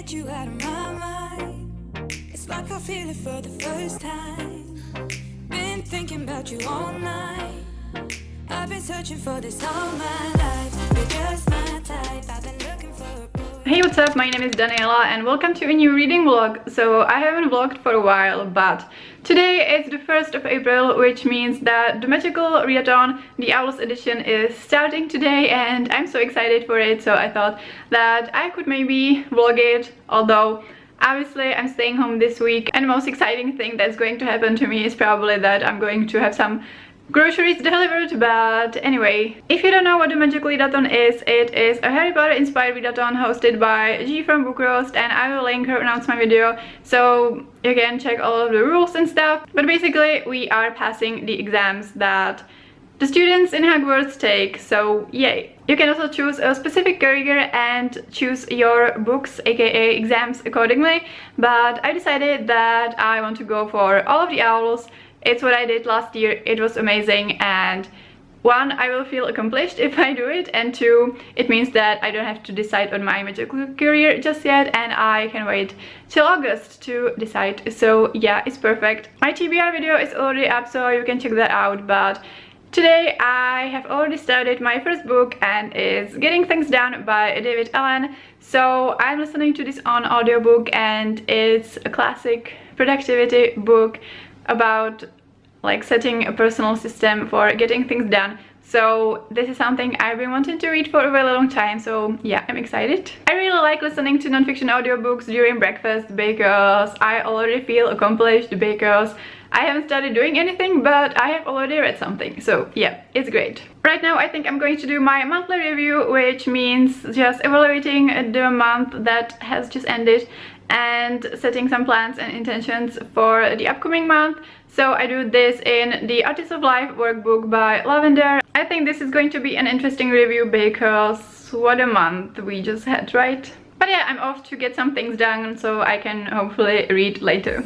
get you out of my mind. It's like I feel it for the first time. Been thinking about you all night. I've been searching for this all my life. You're just my type. I've been looking for a boy. Hey, what's up? My name is Daniela and welcome to a new reading vlog. So I haven't vlogged for a while, but today is the 1st of April, which means that the Magical Readathon, the Owls edition, is starting today and I'm so excited for it. So I thought that I could maybe vlog it, although obviously I'm staying home this week and the most exciting thing that's going to happen to me is probably that I'm going to have some groceries delivered. But anyway, if you don't know what the Magical Readathon is, it is a Harry Potter inspired readathon hosted by G from Book Roast, and I will link her announced my video so you can check all of the rules and stuff. But basically we are passing the exams that the students in Hogwarts take, so yay. You can also choose a specific career and choose your books, aka exams, accordingly, but I decided that I want to go for all of the owls. It's what I did last year. It was amazing, and one, I will feel accomplished if I do it, and two, it means that I don't have to decide on my magical career just yet and I can wait till August to decide. So yeah, it's perfect. My TBR video is already up, so you can check that out, but today I have already started my first book, and it's Getting Things Done by David Allen. So I'm listening to this on audiobook, and it's a classic productivity book about like setting a personal system for getting things done. So this is something I've been wanting to read for a very long time, so yeah, I'm excited. I really like listening to non-fiction audiobooks during breakfast because I already feel accomplished, because I haven't started doing anything, but I have already read something, so yeah, it's great. Right now I think I'm going to do my monthly review, which means just evaluating the month that has just ended and setting some plans and intentions for the upcoming month. So I do this in the Artists of Life workbook by Lavender. I think this is going to be an interesting review because what a month we just had, right? But yeah, I'm off to get some things done so I can hopefully read later.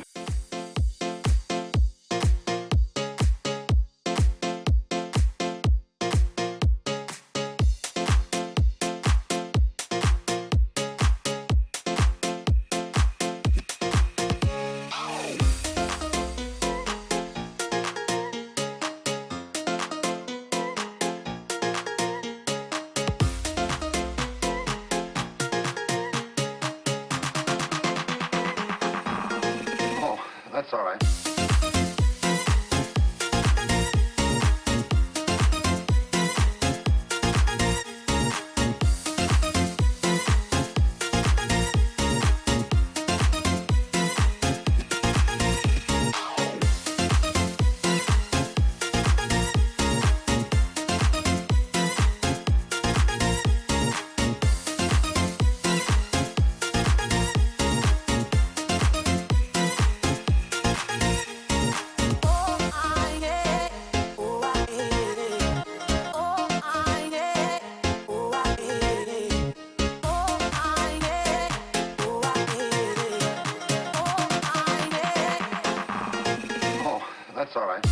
That's all right. That's all right.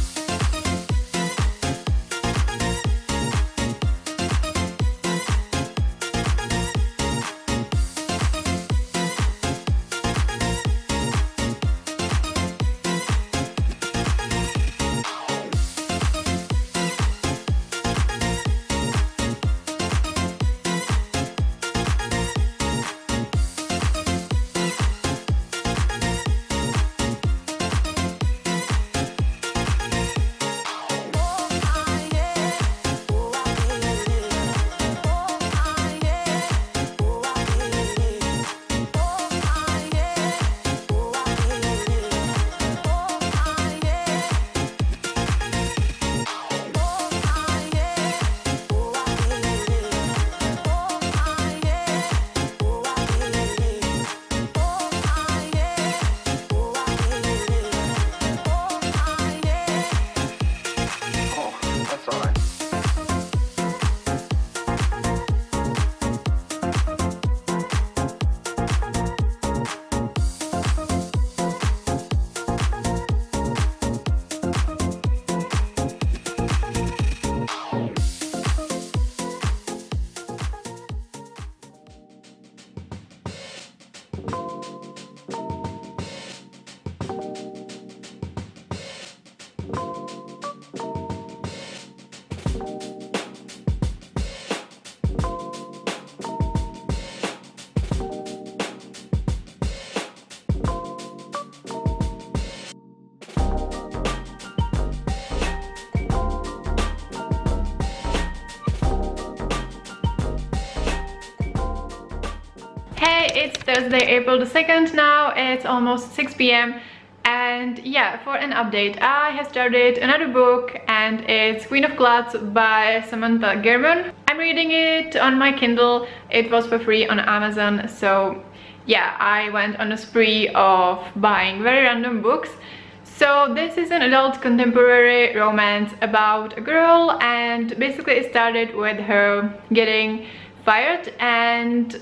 Thursday, April the 2nd now. It's almost 6 p.m. And yeah, for an update, I have started another book and it's Queen of Klutz by Samantha Garman. I'm reading it on my Kindle. It was for free on Amazon, so yeah, I went on a spree of buying very random books. So this is an adult contemporary romance about a girl, and basically it started with her getting fired and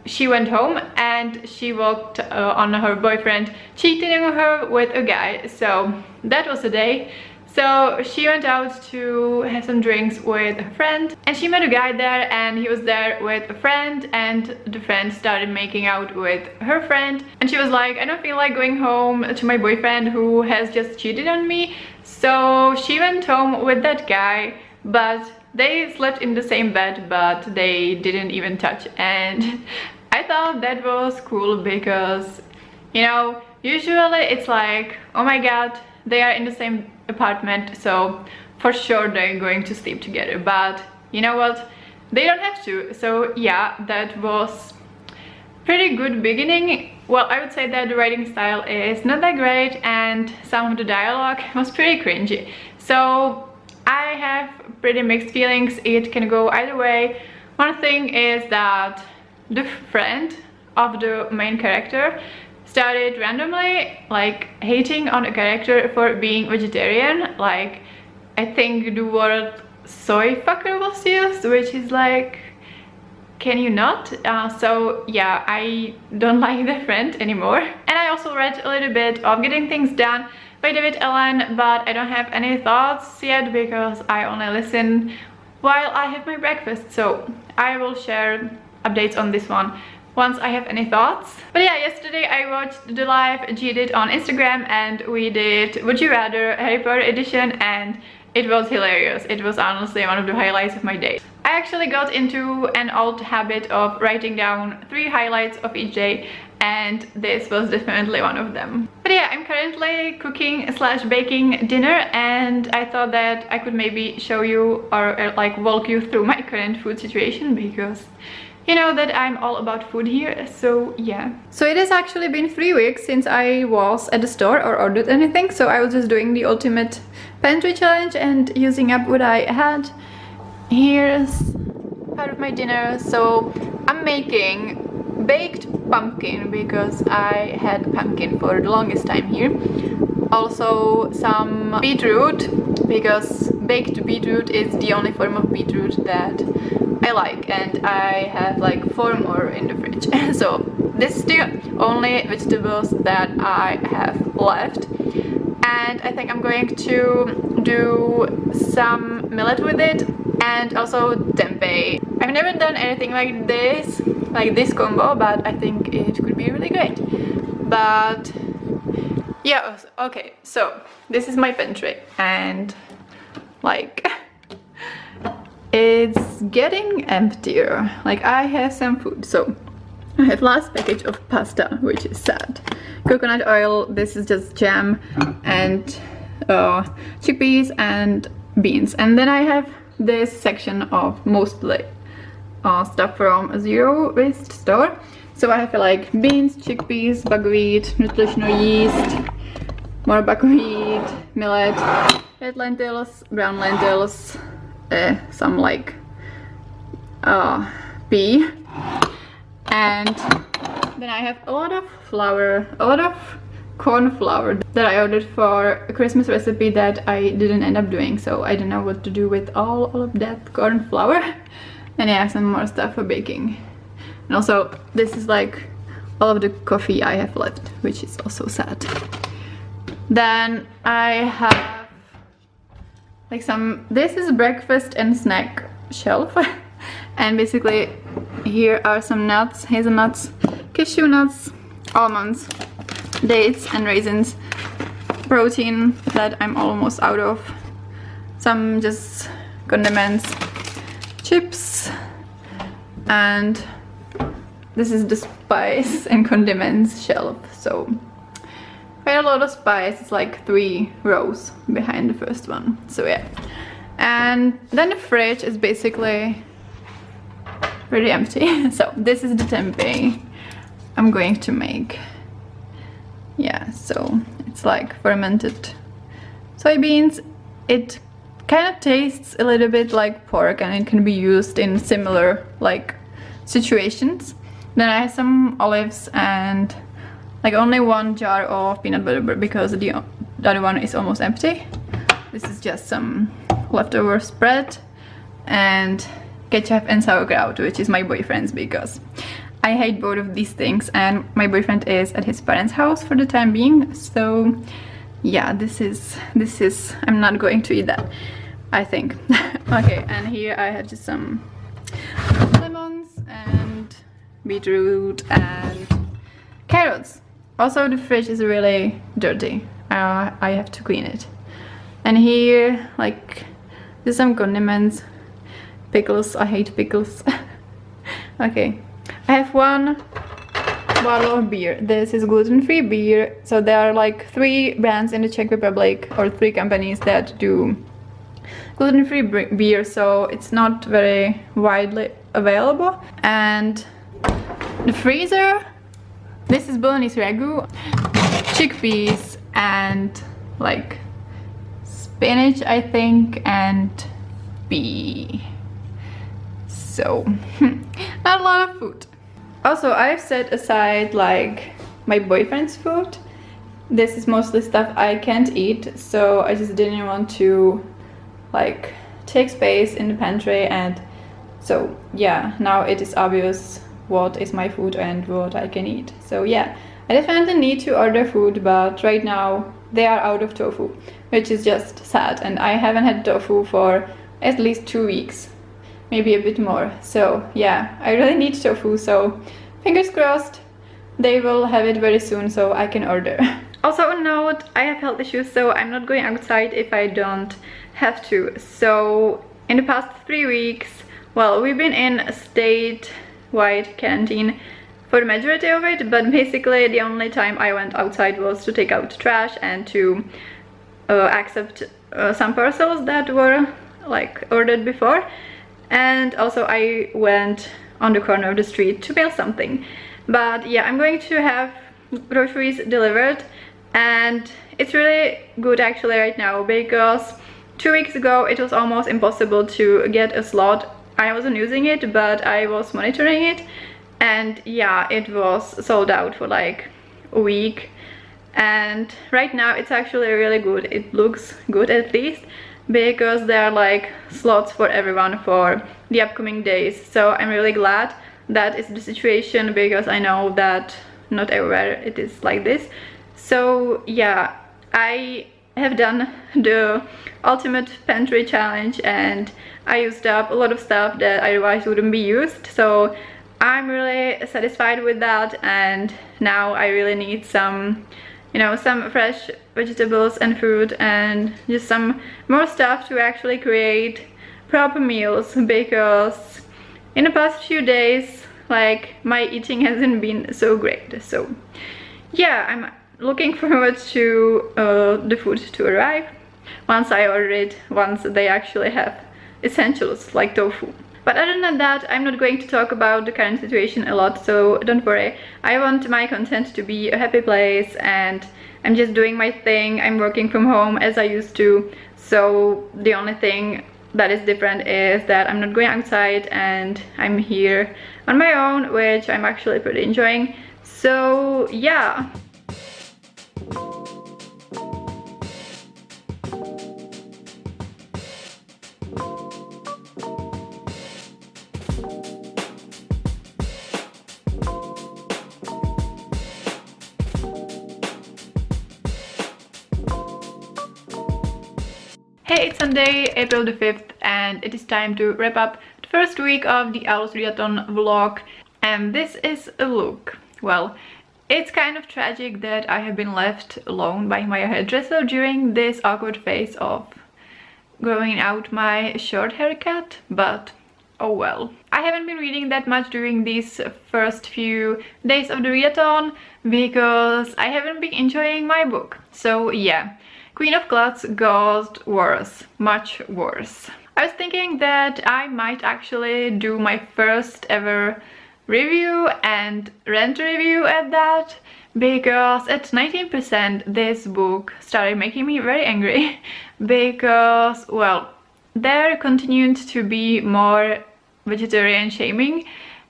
she went home and she walked on her boyfriend cheating on her with a guy. So that was the day. So she went out to have some drinks with a friend and she met a guy there, and he was there with a friend, and the friend started making out with her friend, and she was like, I don't feel like going home to my boyfriend who has just cheated on me. So she went home with that guy, but they slept in the same bed, but they didn't even touch. And I thought that was cool because, you know, usually it's like, oh my god, they are in the same apartment, so for sure they're going to sleep together. But you know what, they don't have to. So yeah, that was pretty good beginning. Well, I would say that the writing style is not that great and some of the dialogue was pretty cringy. So I have pretty mixed feelings. It can go either way. One thing is that the friend of the main character started randomly like hating on a character for being vegetarian. Like, I think the word soy fucker was used, which is like, can you not? So yeah, I don't like that friend anymore. And I also read a little bit of Getting Things Done by David Allen, but I don't have any thoughts yet because I only listen while I have my breakfast. So I will share updates on this one once I have any thoughts. But yeah, yesterday I watched the live G did on Instagram and we did Would You Rather Harry Potter edition, and it was hilarious. It was honestly one of the highlights of my day. I actually got into an old habit of writing down 3 highlights of each day, and this was definitely one of them. But yeah, I'm currently cooking / baking dinner, and I thought that I could maybe show you or like walk you through my current food situation, because you know that I'm all about food here. So yeah. So it has actually been 3 weeks since I was at the store or ordered anything, so I was just doing the ultimate pantry challenge and using up what I had. Here's part of my dinner. So I'm making baked pumpkin because I had pumpkin for the longest time here. Also some beetroot, because baked beetroot is the only form of beetroot that I like, and I have like 4 more in the fridge. So this is the only vegetables that I have left, and I think I'm going to do some millet with it and also tempeh. I've never done anything like this combo, but I think it could be really great. But yeah, okay, so this is my pantry, and like it's getting emptier. Like, I have some food. So I have last package of pasta, which is sad. Coconut oil, this is just jam, and chickpeas and beans. And then I have this section of mostly stuff from a zero waste store. So I have like beans, chickpeas, buckwheat, nutritional yeast, more buckwheat, millet, red lentils, brown lentils, some like pea, and then I have a lot of flour, a lot of corn flour that I ordered for a Christmas recipe that I didn't end up doing, so I don't know what to do with all of that corn flour. And I have some more stuff for baking. And also this is like all of the coffee I have left, which is also sad. Then I have like some, this is breakfast and snack shelf. And basically here are some nuts, hazelnuts, cashew nuts, almonds, dates and raisins, protein that I'm almost out of, some just condiments, chips, and this is the spice and condiments shelf. So quite a lot of spice. It's like 3 rows behind the first one. So yeah. And then the fridge is basically pretty empty. So this is the tempeh. I'm going to make. Yeah, so it's like fermented soybeans. It kind of tastes a little bit like pork, and it can be used in similar like situations. Then I have some olives and like only one jar of peanut butter because the other one is almost empty. This is just some leftover spread and ketchup and sauerkraut, which is my boyfriend's because I hate both of these things, and my boyfriend is at his parents' house for the time being. So yeah, this is I'm not going to eat that, I think. Okay, and here I have just some lemons and beetroot and carrots. Also, the fridge is really dirty. I have to clean it. And here, like, there's some condiments, pickles. I hate pickles. Okay, I have one bottle of beer. This is gluten-free beer. So there are like 3 brands in the Czech Republic, or 3 companies that do gluten-free beer. So it's not very widely available. And the freezer. This is bolognese ragu, chickpeas, and like spinach, I think, and pea. So not a lot of food. Also, I've set aside like my boyfriend's food. This is mostly stuff I can't eat, so I just didn't want to like take space in the pantry. And so yeah, now it is obvious what is my food and what I can eat. So yeah, I definitely need to order food, but right now they are out of tofu, which is just sad, and I haven't had tofu for at least 2 weeks, maybe a bit more. So yeah, I really need tofu, so fingers crossed they will have it very soon so I can order. Also a note, I have health issues, so I'm not going outside if I don't have to. So in the past 3 weeks, well, we've been in a statewide quarantine for the majority of it, but basically the only time I went outside was to take out trash and to accept some parcels that were like ordered before. And also I went on the corner of the street to mail something. But yeah, I'm going to have groceries delivered, and it's really good actually right now, because 2 weeks ago it was almost impossible to get a slot. I wasn't using it, but I was monitoring it, and yeah, it was sold out for like a week. And right now it's actually really good. It looks good, at least, because there are like slots for everyone for the upcoming days. So I'm really glad that is the situation, because I know that not everywhere it is like this. So yeah, I have done the ultimate pantry challenge, and I used up a lot of stuff that otherwise wouldn't be used. So I'm really satisfied with that, and now I really need some, you know, some fresh vegetables and fruit, and just some more stuff to actually create proper meals, because in the past few days, like, my eating hasn't been so great. So yeah, I'm looking forward to the food to arrive once I order it, once they actually have essentials like tofu. But other than that, I'm not going to talk about the current situation a lot, so don't worry. I want my content to be a happy place, and I'm just doing my thing. I'm working from home as I used to, so the only thing that is different is that I'm not going outside and I'm here on my own, which I'm actually pretty enjoying. So yeah. Hey, it's Sunday, April the 5th, and it is time to wrap up the first week of the Alice Readathon vlog. And this is a look. Well, it's kind of tragic that I have been left alone by my hairdresser during this awkward phase of growing out my short haircut, but oh well. I haven't been reading that much during these first few days of the readathon because I haven't been enjoying my book. So yeah. Queen of Klutz got worse, much worse. I was thinking that I might actually do my first ever review and rent review at that, because at 19% this book started making me very angry because, well, there continued to be more vegetarian shaming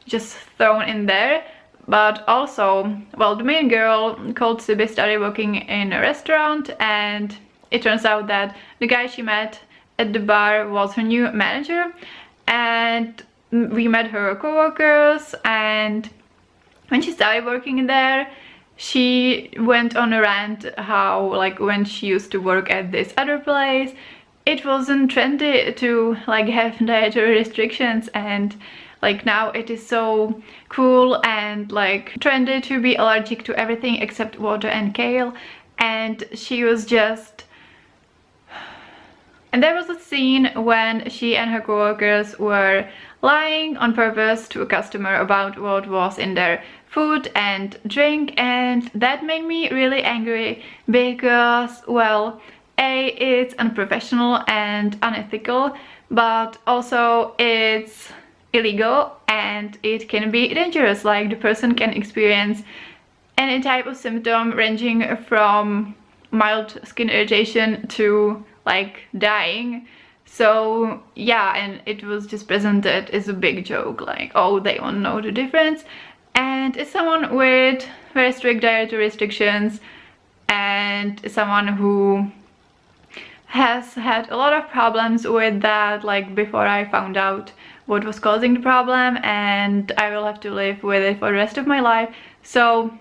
just thrown in there. But also, well, the main girl called Sibi started working in a restaurant, and it turns out that the guy she met at the bar was her new manager, and we met her co-workers, and when she started working there, she went on a rant how, like, when she used to work at this other place, it wasn't trendy to like have dietary restrictions, and like now it is so cool and like trendy to be allergic to everything except water and kale. And she was just... And there was a scene when she and her co-workers were lying on purpose to a customer about what was in their food and drink, and that made me really angry because, well, A, it's unprofessional and unethical, but also it's illegal and it can be dangerous. Like, the person can experience any type of symptom ranging from mild skin irritation to like dying. So yeah, and it was just presented as a big joke, like, oh, they won't know the difference. And as someone with very strict dietary restrictions and someone who has had a lot of problems with that, like before I found out what was causing the problem, and I will have to live with it for the rest of my life. So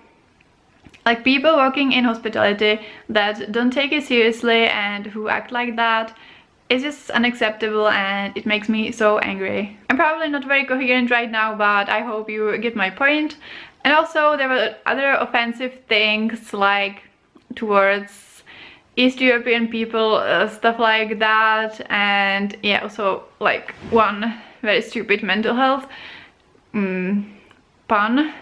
like, people working in hospitality that don't take it seriously and who act like that is just unacceptable, and it makes me so angry. I'm probably not very coherent right now, but I hope you get my point. And also there were other offensive things like towards East European people, stuff like that, and yeah, also like one very stupid mental health pun.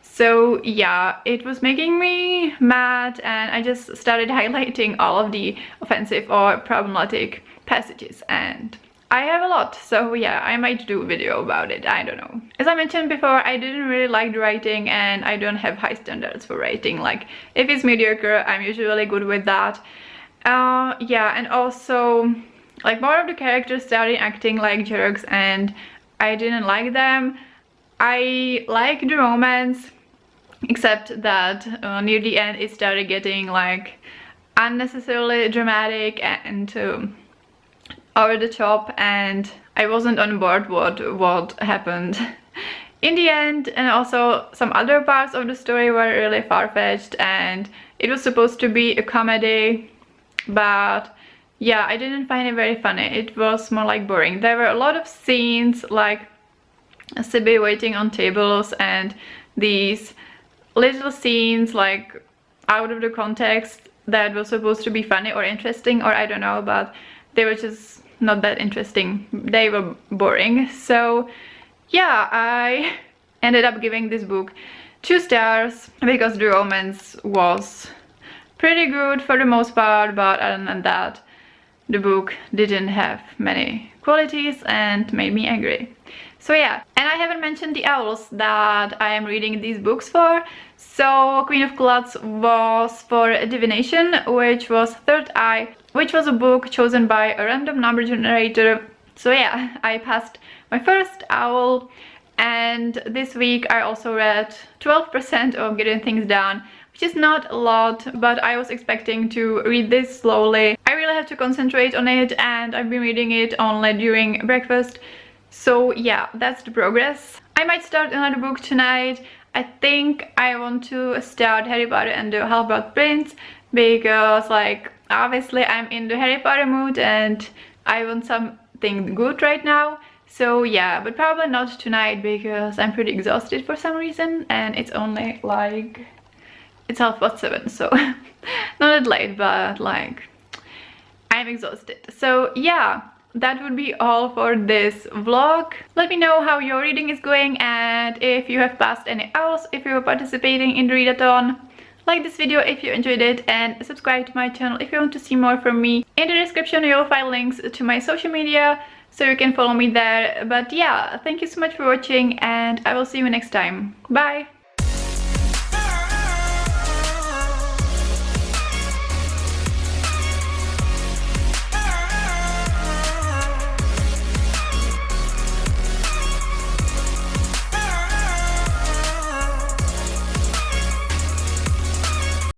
So yeah, it was making me mad, and I just started highlighting all of the offensive or problematic passages, and I have a lot, so yeah, I might do a video about it, I don't know. As I mentioned before, I didn't really like the writing, and I don't have high standards for writing. Like, if it's mediocre, I'm usually good with that. Yeah, and also like more of the characters started acting like jerks, and I didn't like them. I like the romance, except that near the end it started getting like unnecessarily dramatic and over the top, and I wasn't on board what happened in the end. And also some other parts of the story were really far-fetched, and it was supposed to be a comedy, but yeah, I didn't find it very funny. It was more like boring. There were a lot of scenes like Sibi waiting on tables, and these little scenes like out of the context that was supposed to be funny or interesting, or I don't know, but they were just not that interesting. They were boring. So yeah, I ended up giving this book 2 stars because the romance was pretty good for the most part, but other than that, the book didn't have many qualities and made me angry. So yeah, and I haven't mentioned the owls that I am reading these books for. So Queen of Klutz was for Divination, which was Third Eye, which was a book chosen by a random number generator. So yeah, I passed my first owl, and this week I also read 12% of Getting Things Done, which is not a lot, but I was expecting to read this slowly. I really have to concentrate on it, and I've been reading it only during breakfast. So yeah, that's the progress. I might start another book tonight. I think I want to start Harry Potter and the Half-Blood Prince, because like obviously I'm in the Harry Potter mood and I want something good right now. So yeah, but probably not tonight because I'm pretty exhausted for some reason, and it's only like, it's 7:30, so not that late, but like I'm exhausted. So yeah, that would be all for this vlog. Let me know how your reading is going, and if you have passed any owls, if you're participating in the readathon. Like this video if you enjoyed it, and subscribe to my channel if you want to see more from me. In the description you'll find links to my social media, so you can follow me there. But yeah, thank you so much for watching, and I will see you next time. Bye!